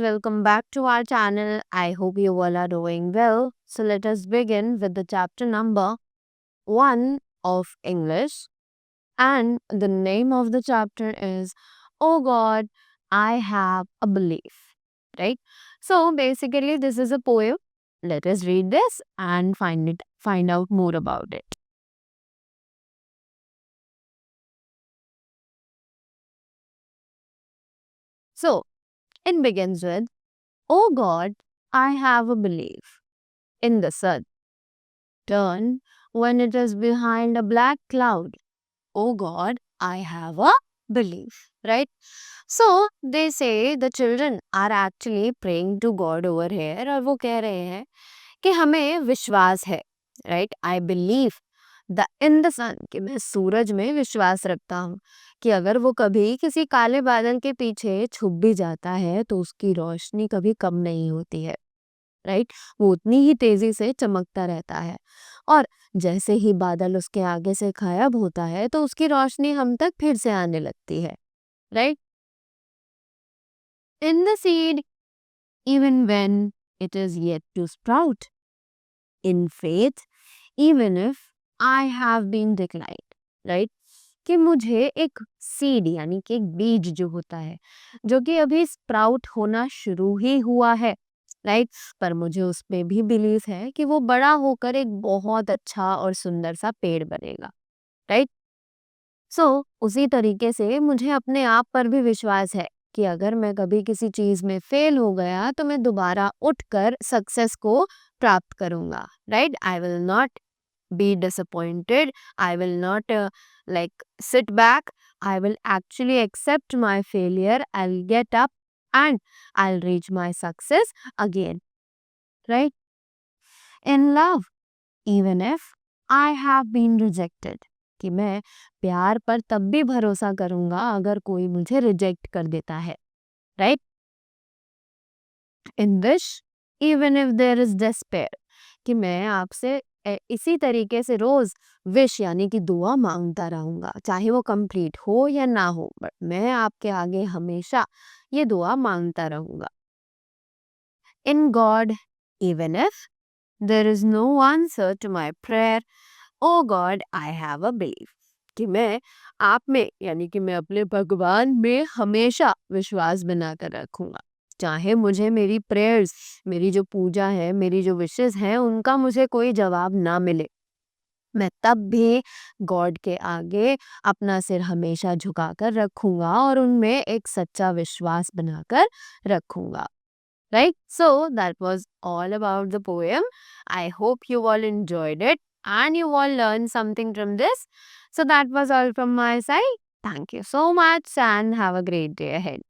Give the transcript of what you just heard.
welcome back to our channel. I hope you all are doing well. So let us begin with the chapter number 1 of English. And the name of the chapter is Oh God, I Have a Belief. Right? So basically this is a poem. Let us read this and find out more about it. So it begins with Oh God, I have a belief in the sun. Turn when it is behind a black cloud. Oh God, I have a belief, right? So they say the children are actually praying to God over here और वो कह रहे हैं कि हमें विश्वास है, right? I believe in the sun कि मैं सूरज में विश्वास रखता हूँ कि अगर वो कभी किसी काले बादल के पीछे छुप भी जाता है तो उसकी रोशनी कभी कम नहीं होती है, राइट? वो उतनी ही तेजी से चमकता रहता है और जैसे ही बादल उसके आगे से गायब होता है तो उसकी रोशनी हम तक फिर से आने लगती है, right? In the seed even when it is yet to sprout, in faith even if I have been declined, right? कि मुझे एक सीड यानी कि एक बीज जो होता है जो कि अभी स्प्राउट होना शुरू ही हुआ है, राइट? पर मुझे उस पे भी बिलीव है कि वो बड़ा होकर एक बहुत अच्छा और सुंदर सा पेड़ बनेगा, राइट? सो उसी तरीके से मुझे अपने आप पर भी विश्वास है कि अगर मैं कभी किसी चीज में फेल हो गया तो मैं दोबारा उठकर सक्सेस को प्राप्त करूंगा, right? I will not be disappointed. I will not like sit back. I will actually accept my failure. I'll get up and I'll reach my success again. Right? In love, even if I have been rejected. कि मैं प्यार पर तब भी भरोसा करूंगा अगर कोई मुझे रिजेक्ट कर देता है, right? In wish even if there is despair, कि मैं आपसे इसी तरीके से रोज विश यानी कि दुआ मांगता रहूंगा चाहे वो कंप्लीट हो या ना हो, बट मैं आपके आगे हमेशा ये दुआ मांगता रहूंगा. In God even if there is no answer to my prayer, O God I have a belief, कि मैं आप में यानी कि मैं अपने भगवान में हमेशा विश्वास बनाकर रखूंगा चाहे मुझे मेरी प्रेयर्स, मेरी जो पूजा है, मेरी जो विशेस हैं उनका मुझे कोई जवाब ना मिले, मैं तब भी गॉड के आगे अपना सिर हमेशा झुकाकर रखूंगा और उनमें एक सच्चा विश्वास बनाकर रखूंगा, right? So that was all about the poem. I hope you all enjoyed it and you all learned something from this. So that was all from my side. Thank you so much and have a great day ahead.